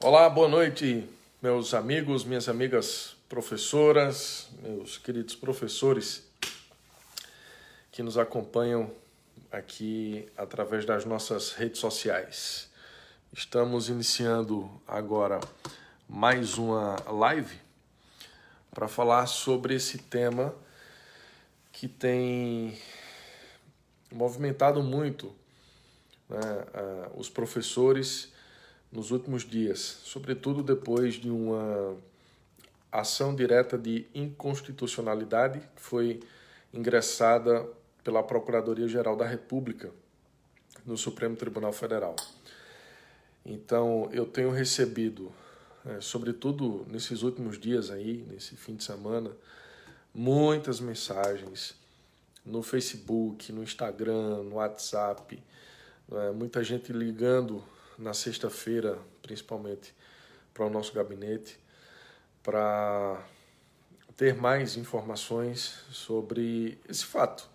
Olá, boa noite, meus amigos, minhas amigas professoras, meus queridos professores que nos acompanham aqui através das nossas redes sociais. Estamos iniciando agora mais uma live para falar sobre esse tema que tem movimentado muito, os professores nos últimos dias, sobretudo depois de uma ação direta de inconstitucionalidade que foi ingressada pela Procuradoria-Geral da República no Supremo Tribunal Federal. Então, eu tenho recebido, sobretudo nesses últimos dias aí, nesse fim de semana, muitas mensagens no Facebook, no Instagram, no WhatsApp, muita gente ligando na sexta-feira, principalmente, para o nosso gabinete, para ter mais informações sobre esse fato,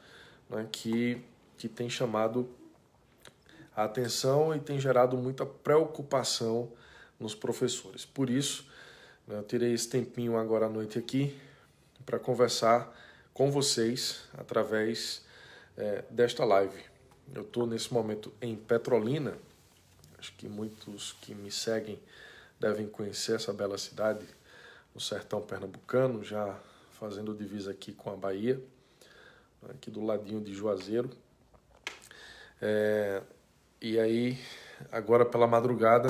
que tem chamado a atenção e tem gerado muita preocupação nos professores. Por isso, eu tirei esse tempinho agora à noite aqui para conversar com vocês através desta live. Eu estou nesse momento em Petrolina. Acho que muitos que me seguem devem conhecer essa bela cidade no sertão pernambucano, já fazendo divisa aqui com a Bahia, aqui do ladinho de Juazeiro. E aí, agora pela madrugada,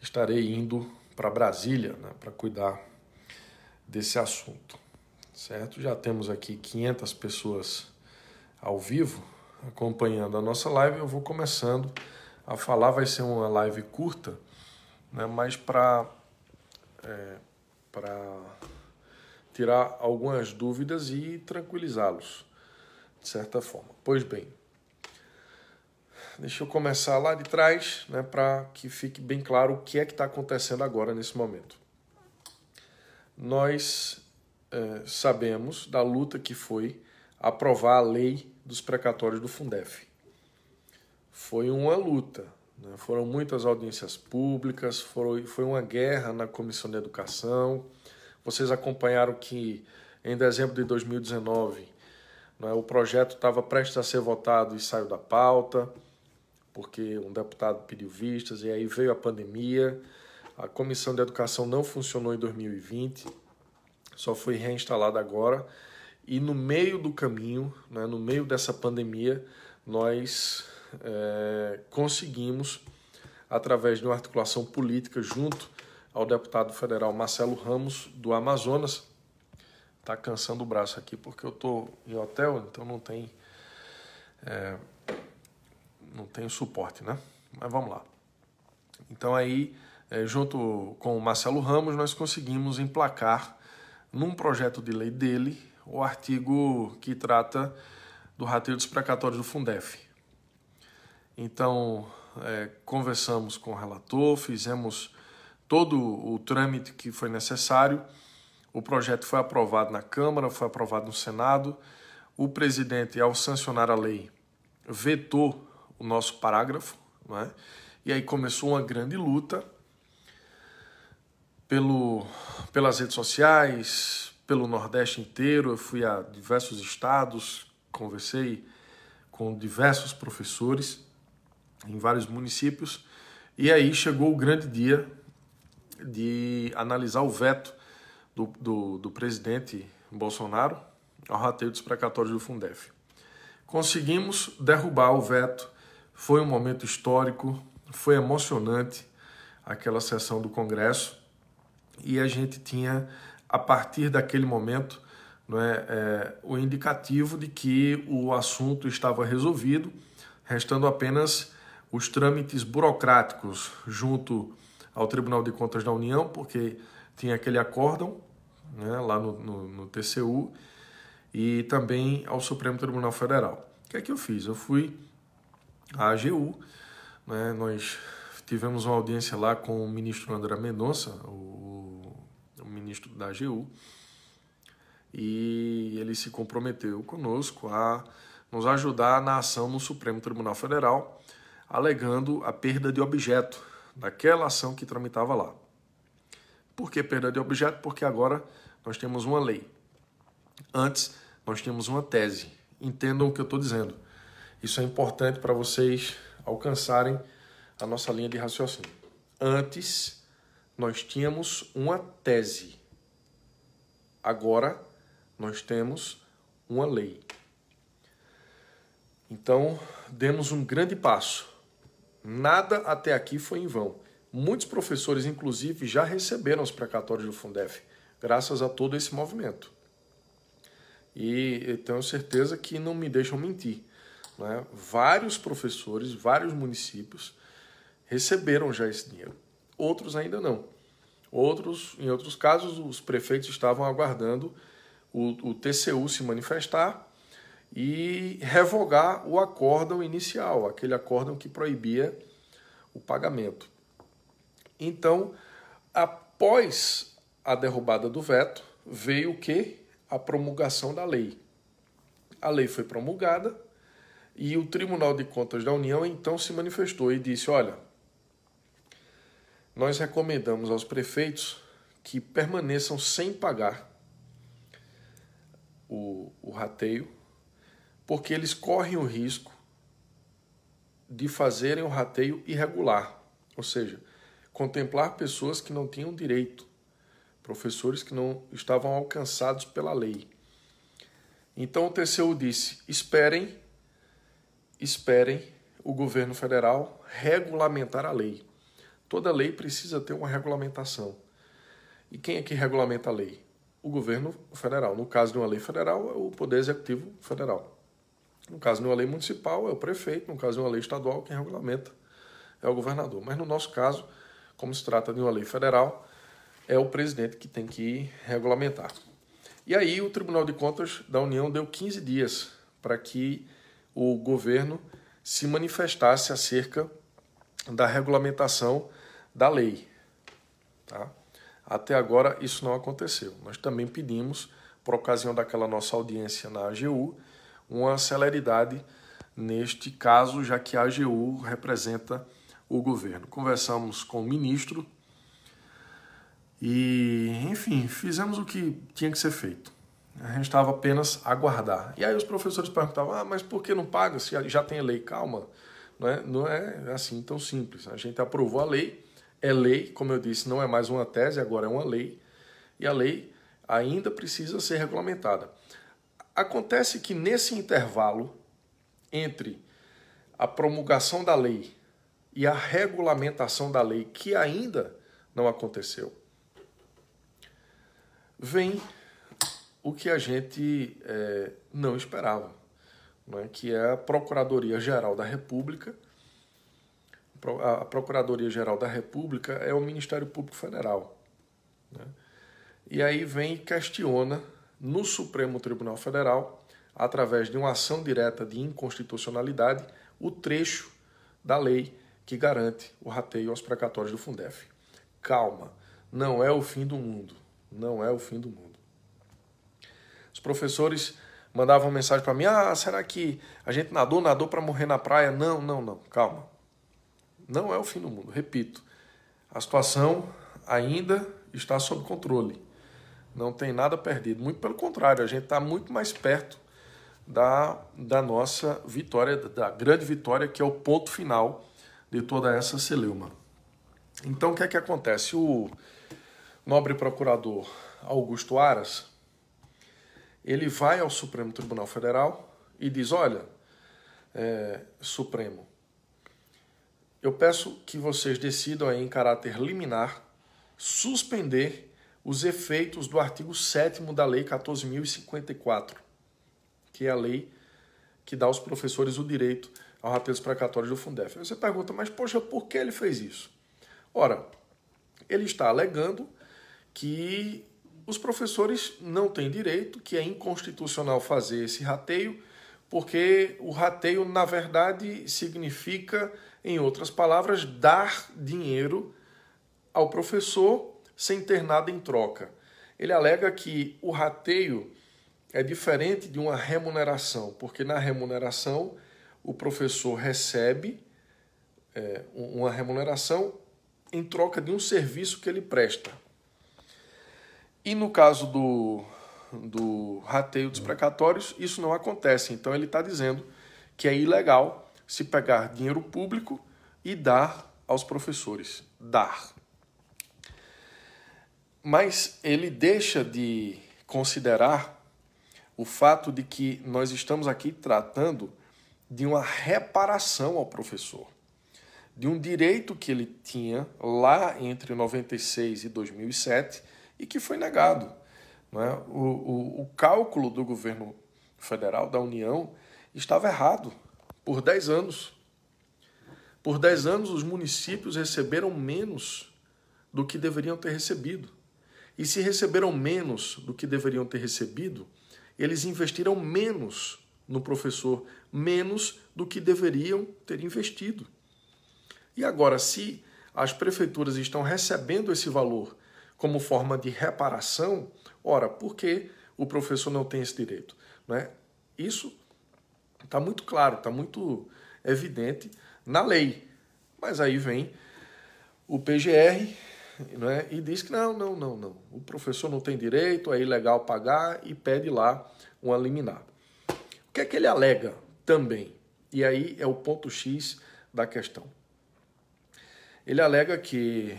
estarei indo para Brasília, para cuidar desse assunto, certo? Já temos aqui 500 pessoas ao vivo acompanhando a nossa live. Eu vou começando a falar, vai ser uma live curta, mas para tirar algumas dúvidas e tranquilizá-los, de certa forma. Pois bem, deixa eu começar lá de trás, para que fique bem claro o que é que está acontecendo agora nesse momento. Nós sabemos da luta que foi aprovar a lei dos precatórios do Fundef. Foi uma luta, foram muitas audiências públicas, foi uma guerra na Comissão de Educação. Vocês acompanharam que em dezembro de 2019 o projeto estava prestes a ser votado e saiu da pauta, porque um deputado pediu vistas, e aí veio a pandemia. A Comissão de Educação não funcionou em 2020, só foi reinstalada agora. E no meio do caminho, no meio dessa pandemia, nós conseguimos, através de uma articulação política junto ao deputado federal Marcelo Ramos, do Amazonas. Está cansando o braço aqui porque eu estou em hotel, então não tem suporte, Mas vamos lá. Então aí, junto com o Marcelo Ramos, nós conseguimos emplacar num projeto de lei dele o artigo que trata do rateio dos precatórios do Fundef. Então, conversamos com o relator, fizemos todo o trâmite que foi necessário. O projeto foi aprovado na Câmara, foi aprovado no Senado. O presidente, ao sancionar a lei, vetou o nosso parágrafo, E aí começou uma grande luta pelas redes sociais, pelo Nordeste inteiro. Eu fui a diversos estados, conversei com diversos professores em vários municípios, e aí chegou o grande dia de analisar o veto do presidente Bolsonaro ao rateio dos precatórios do Fundef. Conseguimos derrubar o veto, foi um momento histórico, foi emocionante aquela sessão do Congresso, e a gente tinha, a partir daquele momento, o indicativo de que o assunto estava resolvido, restando apenas os trâmites burocráticos junto ao Tribunal de Contas da União, porque tinha aquele acórdão lá no TCU, e também ao Supremo Tribunal Federal. O que é que eu fiz? Eu fui à AGU, nós tivemos uma audiência lá com o ministro André Mendonça, o ministro da AGU, e ele se comprometeu conosco a nos ajudar na ação no Supremo Tribunal Federal, alegando a perda de objeto daquela ação que tramitava lá. Por que perda de objeto? Porque agora nós temos uma lei. Antes, nós tínhamos uma tese. Entendam o que eu estou dizendo. Isso é importante para vocês alcançarem a nossa linha de raciocínio. Antes, nós tínhamos uma tese. Agora, nós temos uma lei. Então, demos um grande passo. Nada até aqui foi em vão. Muitos professores, inclusive, já receberam os precatórios do Fundef, graças a todo esse movimento. E eu tenho certeza que não me deixam mentir, né? Vários professores, vários municípios receberam já esse dinheiro. Outros ainda não. Em outros casos, os prefeitos estavam aguardando o TCU se manifestar e revogar o acórdão inicial, aquele acórdão que proibia o pagamento. Então, após a derrubada do veto, veio o quê? A promulgação da lei. A lei foi promulgada e o Tribunal de Contas da União então se manifestou e disse, olha, nós recomendamos aos prefeitos que permaneçam sem pagar o rateio, porque eles correm o risco de fazerem o rateio irregular, ou seja, contemplar pessoas que não tinham direito, professores que não estavam alcançados pela lei. Então o TCU disse, esperem o governo federal regulamentar a lei. Toda lei precisa ter uma regulamentação. E quem é que regulamenta a lei? O governo federal. No caso de uma lei federal, é o Poder Executivo Federal. No caso de uma lei municipal, é o prefeito. No caso de uma lei estadual, quem regulamenta é o governador. Mas no nosso caso, como se trata de uma lei federal, é o presidente que tem que regulamentar. E aí o Tribunal de Contas da União deu 15 dias para que o governo se manifestasse acerca da regulamentação da lei. Tá? Até agora isso não aconteceu. Nós também pedimos, por ocasião daquela nossa audiência na AGU, uma celeridade neste caso, já que a AGU representa o governo. Conversamos com o ministro e, enfim, fizemos o que tinha que ser feito. A gente estava apenas a aguardar. E aí os professores perguntavam, mas por que não paga se já tem lei? Calma, não é assim tão simples. A gente aprovou a lei, é lei, como eu disse, não é mais uma tese, agora é uma lei, e a lei ainda precisa ser regulamentada. Acontece que nesse intervalo entre a promulgação da lei e a regulamentação da lei, que ainda não aconteceu, vem o que a gente não esperava, né? Que é a Procuradoria-Geral da República. A Procuradoria-Geral da República é o Ministério Público Federal, né? E aí vem e questiona no Supremo Tribunal Federal, através de uma ação direta de inconstitucionalidade, o trecho da lei que garante o rateio aos precatórios do Fundef. Calma, não é o fim do mundo, não é o fim do mundo. Os professores mandavam mensagem para mim, será que a gente nadou para morrer na praia? Não, calma. Não é o fim do mundo, repito. A situação ainda está sob controle. Não tem nada perdido. Muito pelo contrário, a gente está muito mais perto da nossa vitória, da grande vitória, que é o ponto final de toda essa celeuma. Então, o que é que acontece? O nobre procurador Augusto Aras, ele vai ao Supremo Tribunal Federal e diz, olha, Supremo, eu peço que vocês decidam aí, em caráter liminar, suspender os efeitos do artigo 7º da Lei 14.054, que é a lei que dá aos professores o direito ao rateio dos precatórios do Fundef. Aí você pergunta, mas poxa, por que ele fez isso? Ora, ele está alegando que os professores não têm direito, que é inconstitucional fazer esse rateio, porque o rateio, na verdade, significa, em outras palavras, dar dinheiro ao professor sem ter nada em troca. Ele alega que o rateio é diferente de uma remuneração, porque na remuneração o professor recebe uma remuneração em troca de um serviço que ele presta. E no caso do rateio dos precatórios, isso não acontece. Então ele está dizendo que é ilegal se pegar dinheiro público e dar aos professores. Dar. Mas ele deixa de considerar o fato de que nós estamos aqui tratando de uma reparação ao professor, de um direito que ele tinha lá entre 96 e 2007 e que foi negado. Não é? O cálculo do governo federal, da União, estava errado por 10 anos. Por 10 anos, os municípios receberam menos do que deveriam ter recebido. E se receberam menos do que deveriam ter recebido, eles investiram menos no professor, menos do que deveriam ter investido. E agora, se as prefeituras estão recebendo esse valor como forma de reparação, ora, por que o professor não tem esse direito? Não é? Isso está muito claro, está muito evidente na lei. Mas aí vem o PGR, não é? E diz que não. O professor não tem direito, é ilegal pagar e pede lá uma liminar. O que é que ele alega também? E aí é o ponto X da questão. Ele alega que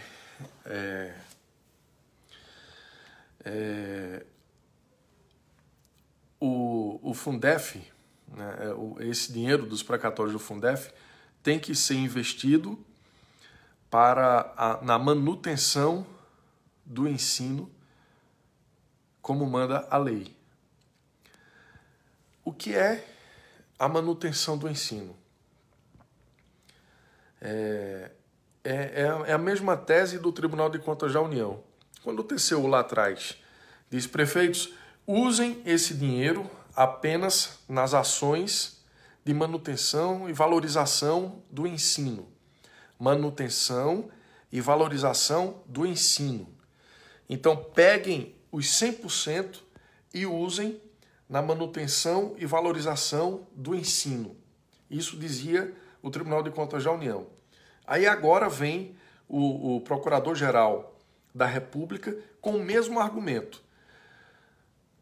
o Fundef, né, esse dinheiro dos precatórios do Fundef, tem que ser investido na manutenção do ensino, como manda a lei. O que é a manutenção do ensino? É a mesma tese do Tribunal de Contas da União. Quando o TCU lá atrás diz: prefeitos, usem esse dinheiro apenas nas ações de manutenção e valorização do ensino. Manutenção e valorização do ensino. Então, peguem os 100% e usem na manutenção e valorização do ensino. Isso dizia o Tribunal de Contas da União. Aí agora vem o Procurador-Geral da República com o mesmo argumento.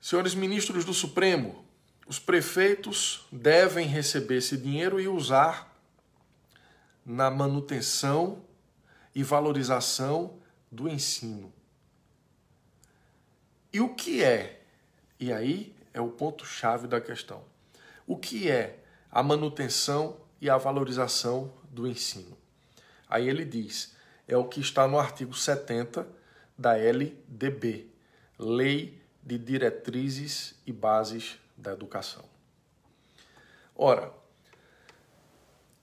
Senhores ministros do Supremo, os prefeitos devem receber esse dinheiro e usar na manutenção e valorização do ensino. E o que é? E aí é o ponto-chave da questão. O que é a manutenção e a valorização do ensino? Aí ele diz, é o que está no artigo 70 da LDB, Lei de Diretrizes e Bases da Educação. Ora,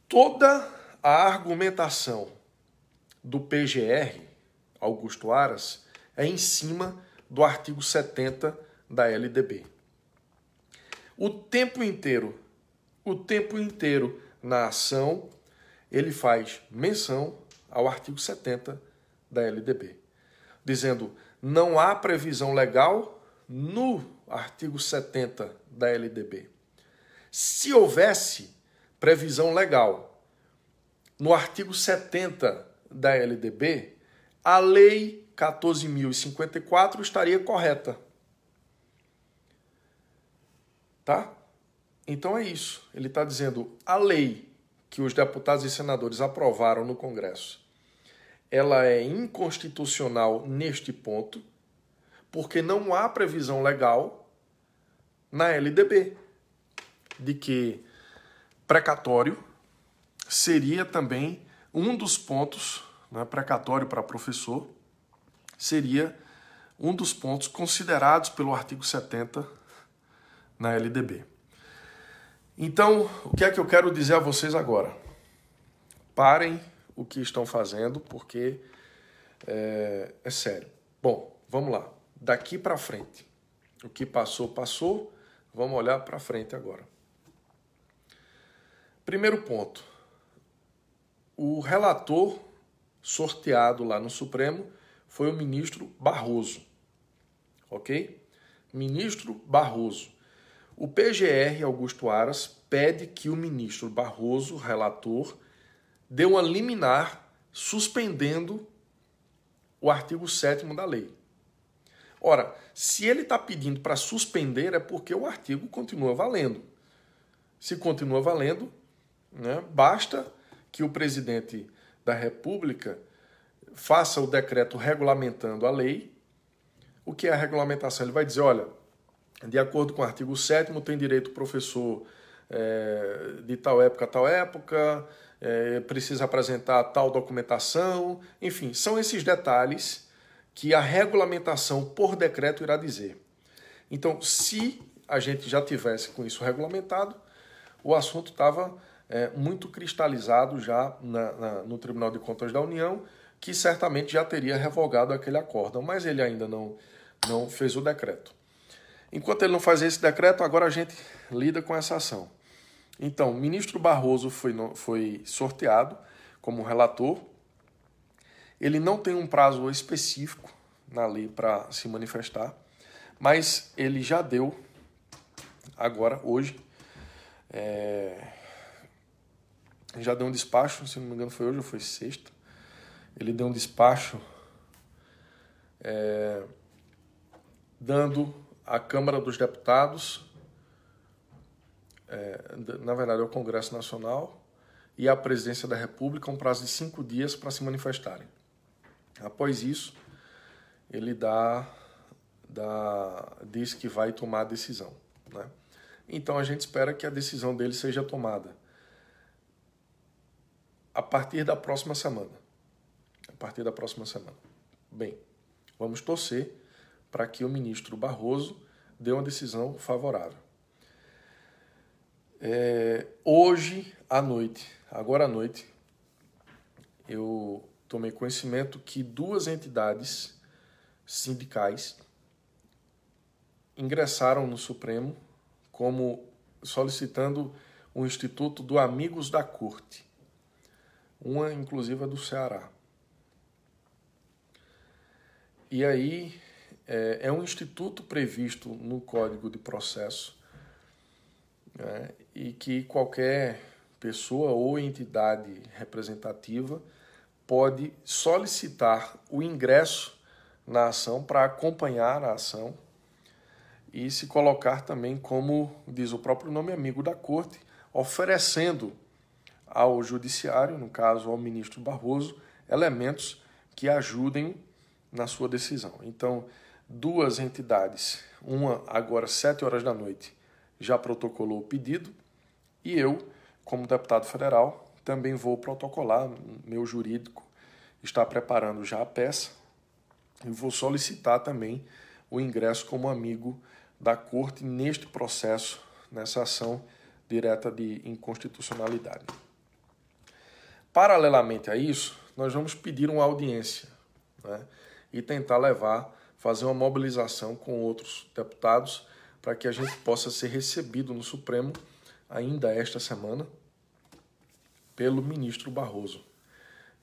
toda a argumentação do PGR, Augusto Aras, é em cima do artigo 70 da LDB. O tempo inteiro na ação, ele faz menção ao artigo 70 da LDB, dizendo: não há previsão legal no artigo 70 da LDB. Se houvesse previsão legal no artigo 70 da LDB, a Lei 14.054 estaria correta. Tá? Então é isso. Ele está dizendo, a lei que os deputados e senadores aprovaram no Congresso, ela é inconstitucional neste ponto, porque não há previsão legal na LDB de que precatório seria também um dos pontos, né, precatório para professor, seria um dos pontos considerados pelo artigo 70 na LDB. Então, o que é que eu quero dizer a vocês agora? Parem o que estão fazendo, porque é sério. Bom, vamos lá. Daqui para frente. O que passou, passou. Vamos olhar para frente agora. Primeiro ponto. O relator sorteado lá no Supremo foi o ministro Barroso. Ok? Ministro Barroso. O PGR, Augusto Aras, pede que o ministro Barroso, relator, dê uma liminar suspendendo o artigo 7º da lei. Ora, se ele está pedindo para suspender, é porque o artigo continua valendo. Se continua valendo, né, basta que o presidente da República faça o decreto regulamentando a lei. O que é a regulamentação? Ele vai dizer, olha, de acordo com o artigo 7º, tem direito o professor de tal época a tal época, precisa apresentar tal documentação, enfim, são esses detalhes que a regulamentação por decreto irá dizer. Então, se a gente já tivesse com isso regulamentado, o assunto estava muito cristalizado já no Tribunal de Contas da União, que certamente já teria revogado aquele acórdão, mas ele ainda não fez o decreto. Enquanto ele não faz esse decreto, agora a gente lida com essa ação. Então, o ministro Barroso foi sorteado como relator. Ele não tem um prazo específico na lei para se manifestar, mas ele já deu, agora, hoje, já deu um despacho, se não me engano foi hoje ou foi sexta. Ele deu um despacho dando à Câmara dos Deputados, na verdade é o Congresso Nacional, e à Presidência da República um prazo de 5 dias para se manifestarem. Após isso, ele diz que vai tomar a decisão, né? Então a gente espera que a decisão dele seja tomada a partir da próxima semana. Bem, vamos torcer para que o ministro Barroso dê uma decisão favorável. Hoje à noite, agora à noite, eu tomei conhecimento que 2 entidades sindicais ingressaram no Supremo como solicitando o Instituto do Amigos da Corte. Uma, inclusive, é do Ceará. E aí, é um instituto previsto no Código de Processo, né, e que qualquer pessoa ou entidade representativa pode solicitar o ingresso na ação para acompanhar a ação e se colocar também como, diz o próprio nome, amigo da corte, oferecendo ao judiciário, no caso ao ministro Barroso, elementos que ajudem na sua decisão. Então, 2 entidades, uma agora às 7 horas da noite, já protocolou o pedido e eu, como deputado federal, também vou protocolar, meu jurídico está preparando já a peça e vou solicitar também o ingresso como amigo da corte neste processo, nessa ação direta de inconstitucionalidade. Paralelamente a isso, nós vamos pedir uma audiência, né, e tentar fazer uma mobilização com outros deputados para que a gente possa ser recebido no Supremo ainda esta semana pelo ministro Barroso.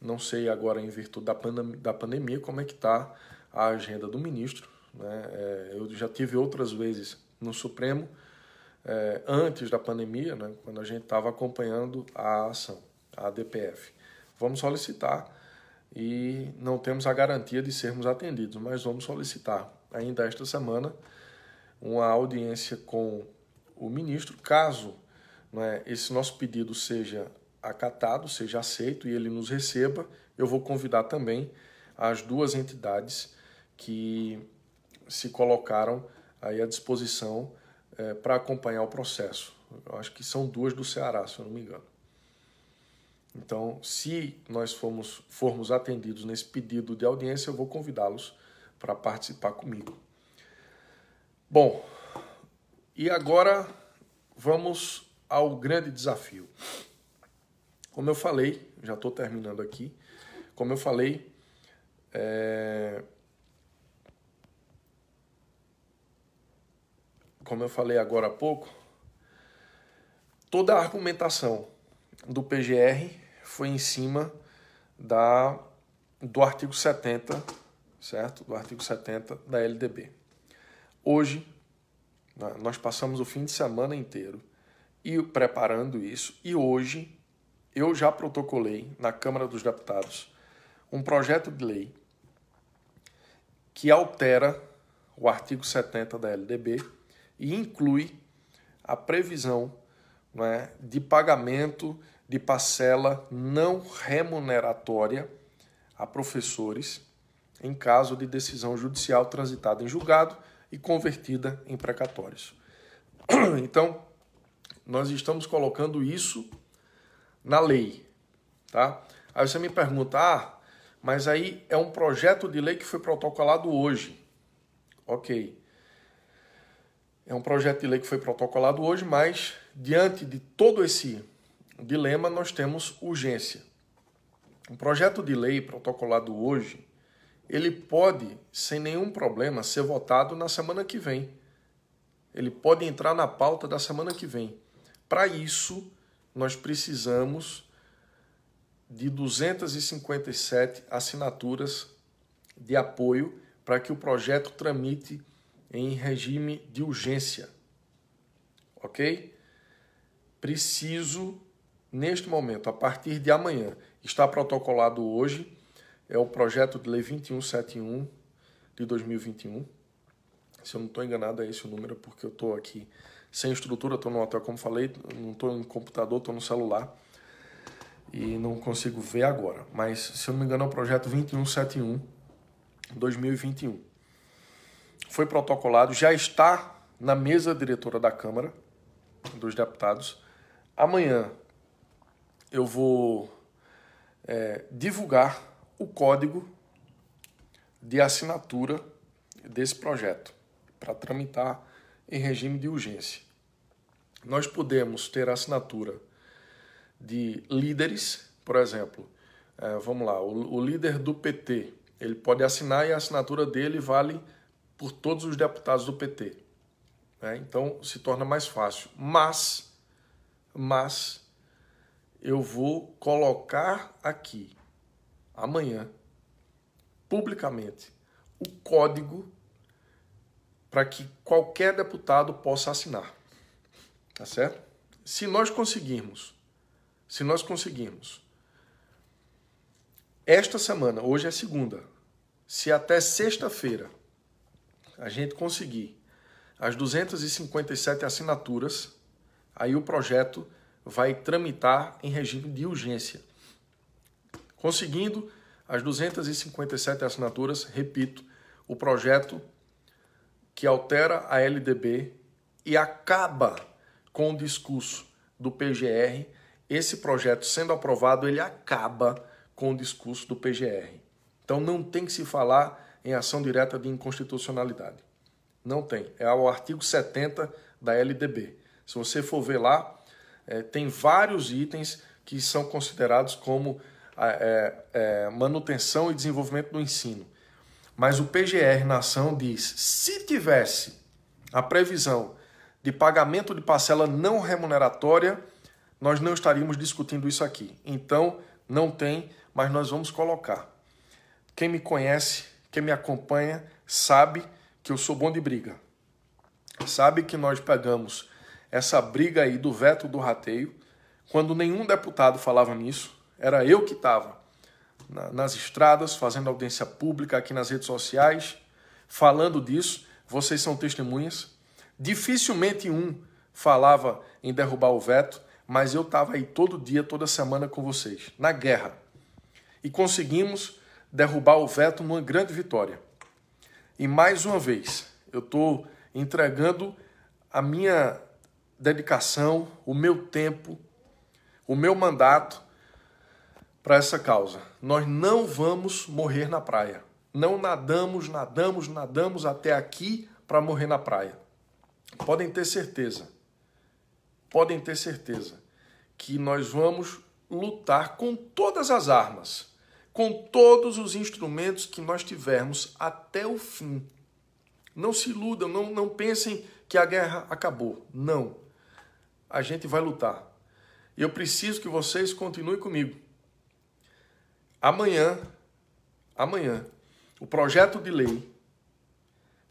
Não sei agora, em virtude da pandemia, como é que está a agenda do ministro, né? Eu já tive outras vezes no Supremo, antes da pandemia, né, quando a gente estava acompanhando a ação, a ADPF. Vamos solicitar e não temos a garantia de sermos atendidos, mas vamos solicitar ainda esta semana uma audiência com o ministro, caso, né, esse nosso pedido seja acatado, seja aceito e ele nos receba, eu vou convidar também as 2 entidades que se colocaram aí à disposição para acompanhar o processo. Eu acho que são 2 do Ceará, se eu não me engano. Então, se nós formos atendidos nesse pedido de audiência, eu vou convidá-los para participar comigo. Bom, e agora vamos ao grande desafio. Como eu falei, já estou terminando aqui, como eu falei, agora há pouco, toda a argumentação do PGR foi em cima do artigo 70, certo? Do artigo 70 da LDB. Hoje, nós passamos o fim de semana inteiro preparando isso, e hoje eu já protocolei na Câmara dos Deputados um projeto de lei que altera o artigo 70 da LDB e inclui a previsão, não é, de pagamento de parcela não remuneratória a professores em caso de decisão judicial transitada em julgado e convertida em precatórios. Então, nós estamos colocando isso na lei, tá? Aí você me pergunta, mas aí é um projeto de lei que foi protocolado hoje. Ok. É um projeto de lei que foi protocolado hoje, mas diante de todo esse dilema, nós temos urgência. Um projeto de lei protocolado hoje, ele pode, sem nenhum problema, ser votado na semana que vem. Ele pode entrar na pauta da semana que vem. Para isso, nós precisamos de 257 assinaturas de apoio para que o projeto tramite em regime de urgência. Ok? Preciso, neste momento, a partir de amanhã, está protocolado hoje, é o projeto de lei 2171 de 2021. Se eu não estou enganado, é esse o número, porque eu estou aqui sem estrutura, estou no hotel, como falei, não estou no computador, estou no celular e não consigo ver agora. Mas, se eu não me engano, é o projeto 2171 de 2021. Foi protocolado, já está na mesa diretora da Câmara dos Deputados. Amanhã eu vou divulgar o código de assinatura desse projeto para tramitar em regime de urgência. Nós podemos ter assinatura de líderes, por exemplo, vamos lá, o líder do PT, ele pode assinar e a assinatura dele vale por todos os deputados do PT. Então, se torna mais fácil. Mas eu vou colocar aqui, amanhã, publicamente, o código para que qualquer deputado possa assinar. Tá certo? Se nós conseguirmos, esta semana, hoje é segunda, se até sexta-feira a gente conseguir as 257 assinaturas, aí o projeto vai tramitar em regime de urgência. Conseguindo as 257 assinaturas, repito, o projeto que altera a LDB e acaba com o discurso do PGR, esse projeto sendo aprovado, ele acaba com o discurso do PGR. Então não tem que se falar em ação direta de inconstitucionalidade. Não tem. É o artigo 70 da LDB. Se você for ver lá, tem vários itens que são considerados como manutenção e desenvolvimento do ensino. Mas o PGR na ação diz, se tivesse a previsão de pagamento de parcela não remuneratória, nós não estaríamos discutindo isso aqui. Então, não tem, mas nós vamos colocar. Quem me conhece, quem me acompanha, sabe que eu sou bom de briga. Sabe que nós pegamos essa briga aí do veto do rateio, quando nenhum deputado falava nisso, era eu que estava nas estradas, fazendo audiência pública aqui nas redes sociais, falando disso, vocês são testemunhas. Dificilmente um falava em derrubar o veto, mas eu estava aí todo dia, toda semana com vocês, na guerra. E conseguimos derrubar o veto numa grande vitória. E mais uma vez, eu estou entregando a minha dedicação, o meu tempo, o meu mandato para essa causa. Nós não vamos morrer na praia. Não nadamos até aqui para morrer na praia. Podem ter certeza que nós vamos lutar com todas as armas, com todos os instrumentos que nós tivermos até o fim. Não se iludam, não pensem que a guerra acabou. Não. A gente vai lutar. E eu preciso que vocês continuem comigo. Amanhã, o projeto de lei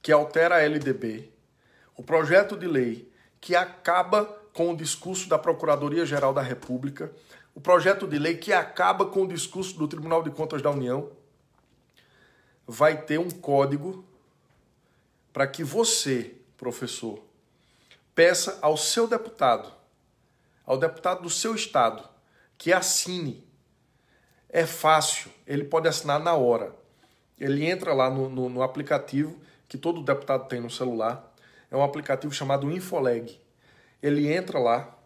que altera a LDB, o projeto de lei que acaba com o discurso da Procuradoria-Geral da República, o projeto de lei que acaba com o discurso do Tribunal de Contas da União, vai ter um código para que você, professor, peça ao seu deputado, ao deputado do seu estado, que assine. É fácil, ele pode assinar na hora. Ele entra lá no aplicativo que todo deputado tem no celular. É um aplicativo chamado Infoleg. Ele entra lá,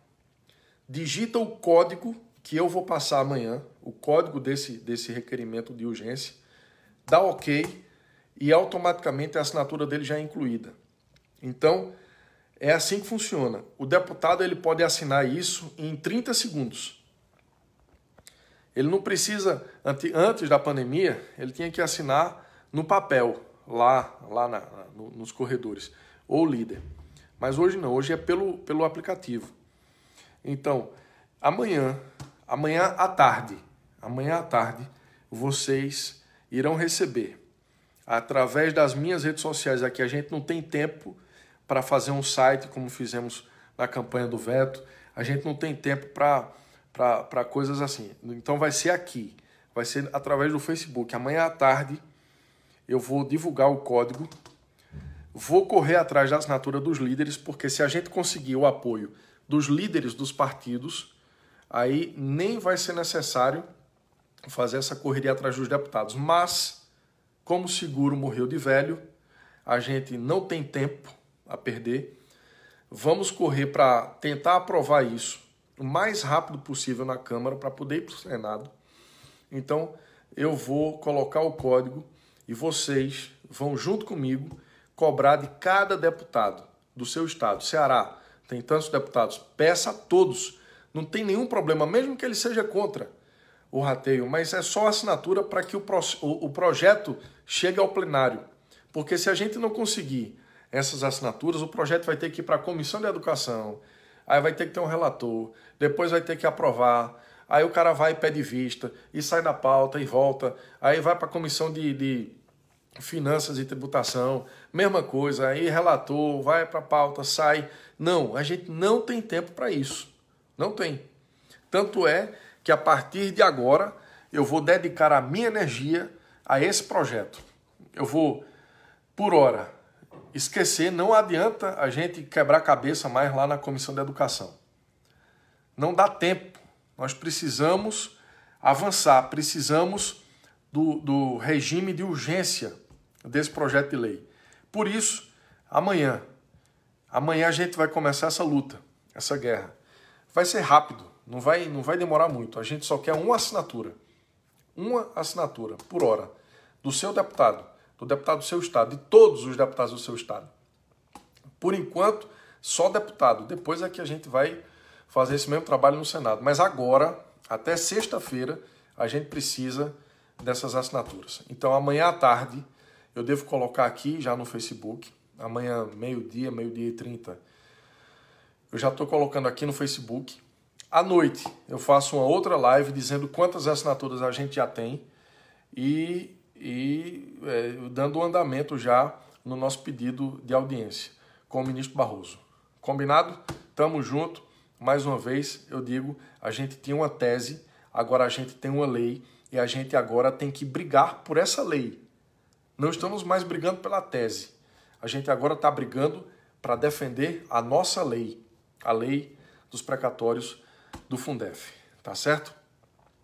digita o código que eu vou passar amanhã, o código desse requerimento de urgência, dá ok e automaticamente a assinatura dele já é incluída. Então, é assim que funciona. O deputado ele pode assinar isso em 30 segundos. Ele não precisa, antes da pandemia, ele tinha que assinar no papel, lá nos corredores, ou líder. Mas hoje não, hoje é pelo aplicativo. Então, amanhã à tarde, vocês irão receber, através das minhas redes sociais aqui, a gente não tem tempo para fazer um site como fizemos na campanha do veto, a gente não tem tempo para coisas assim. Então vai ser aqui, vai ser através do Facebook. Amanhã à tarde eu vou divulgar o código, vou correr atrás da assinatura dos líderes, porque se a gente conseguir o apoio dos líderes dos partidos, aí nem vai ser necessário fazer essa correria atrás dos deputados. Mas, como o seguro morreu de velho, a gente não tem tempo a perder. Vamos correr para tentar aprovar isso o mais rápido possível na Câmara para poder ir para o Senado. Então, eu vou colocar o código e vocês vão, junto comigo, cobrar de cada deputado do seu estado. Ceará tem tantos deputados, peça a todos. Não tem nenhum problema, mesmo que ele seja contra o rateio, mas é só assinatura para que o projeto chegue ao plenário. Porque se a gente não conseguir essas assinaturas, o projeto vai ter que ir para a Comissão de Educação, aí vai ter que ter um relator, depois vai ter que aprovar, aí o cara vai e pede vista, e sai da pauta e volta, aí vai para a Comissão de Finanças e Tributação, mesma coisa, aí relator, vai para a pauta, sai. Não, a gente não tem tempo para isso. Não tem. Tanto é que a partir de agora eu vou dedicar a minha energia a esse projeto. Eu vou, por hora, esquecer, não adianta a gente quebrar a cabeça mais lá na Comissão de Educação. Não dá tempo. Nós precisamos avançar, precisamos do regime de urgência desse projeto de lei. Por isso, amanhã a gente vai começar essa luta, essa guerra. Vai ser rápido, não vai demorar muito. A gente só quer uma assinatura por hora, do seu deputado, do deputado do seu estado, de todos os deputados do seu estado. Por enquanto, só deputado. Depois é que a gente vai fazer esse mesmo trabalho no Senado. Mas agora, até sexta-feira, a gente precisa dessas assinaturas. Então, amanhã à tarde, eu devo colocar aqui já no Facebook. Amanhã, meio-dia e 30, eu já estou colocando aqui no Facebook. À noite, eu faço uma outra live dizendo quantas assinaturas a gente já tem e dando um andamento já no nosso pedido de audiência com o ministro Barroso. Combinado? Tamo junto. Mais uma vez, eu digo, a gente tinha uma tese, agora a gente tem uma lei e a gente agora tem que brigar por essa lei. Não estamos mais brigando pela tese. A gente agora está brigando para defender a nossa lei, a lei dos precatórios do Fundef. Tá certo?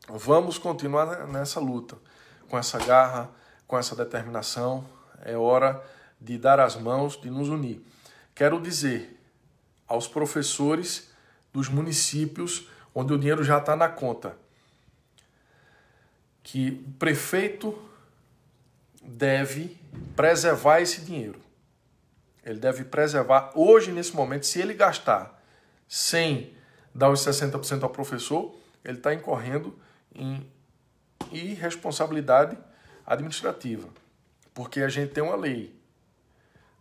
Vamos continuar nessa luta, com essa garra, com essa determinação. É hora de dar as mãos, de nos unir. Quero dizer aos professores dos municípios onde o dinheiro já está na conta que o prefeito deve preservar esse dinheiro. Ele deve preservar hoje, nesse momento, se ele gastar sem dar os 60% ao professor, ele está incorrendo em irresponsabilidade administrativa. Porque a gente tem uma lei.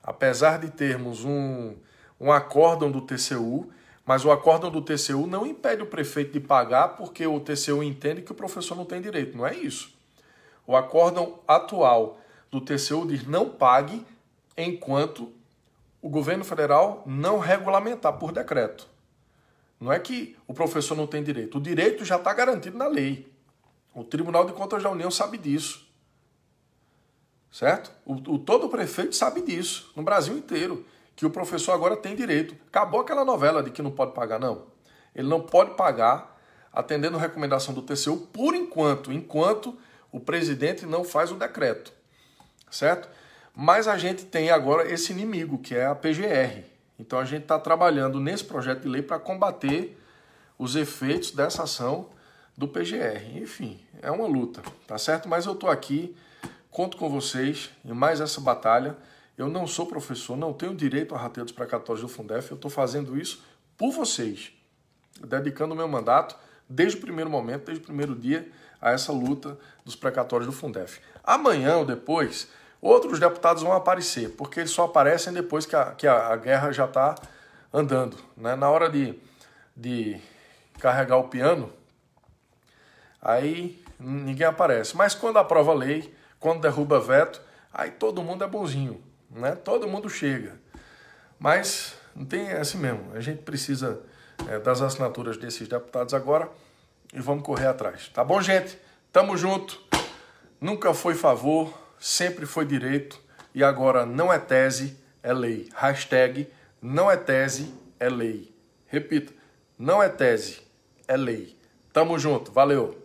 Apesar de termos um acórdão do TCU, mas o acórdão do TCU não impede o prefeito de pagar porque o TCU entende que o professor não tem direito. Não é isso. O acórdão atual do TCU diz não pague enquanto o governo federal não regulamentar por decreto. Não é que o professor não tem direito. O direito já está garantido na lei. O Tribunal de Contas da União sabe disso. certo? Todo prefeito sabe disso, no Brasil inteiro, que o professor agora tem direito. Acabou aquela novela de que não pode pagar, não. Ele não pode pagar, atendendo a recomendação do TCU, por enquanto o presidente não faz o decreto, certo? Mas a gente tem agora esse inimigo, que é a PGR. Então a gente está trabalhando nesse projeto de lei para combater os efeitos dessa ação do PGR. Enfim, é uma luta, tá certo? Mas eu estou aqui, conto com vocês em mais essa batalha. Eu não sou professor, não tenho direito a rateio dos precatórios do Fundef. Eu estou fazendo isso por vocês, dedicando o meu mandato desde o primeiro momento, desde o primeiro dia, a essa luta dos precatórios do Fundef. Amanhã ou depois, outros deputados vão aparecer, porque eles só aparecem depois que a guerra já está andando, né? Na hora de carregar o piano, aí ninguém aparece. Mas quando aprova a lei, quando derruba veto, aí todo mundo é bonzinho, né? Todo mundo chega. Mas não tem assim mesmo. A gente precisa das assinaturas desses deputados agora e vamos correr atrás. Tá bom, gente? Tamo junto. Nunca foi favor, sempre foi direito e agora não é tese, é lei. Hashtag não é tese, é lei. Repita, não é tese, é lei. Tamo junto. Valeu.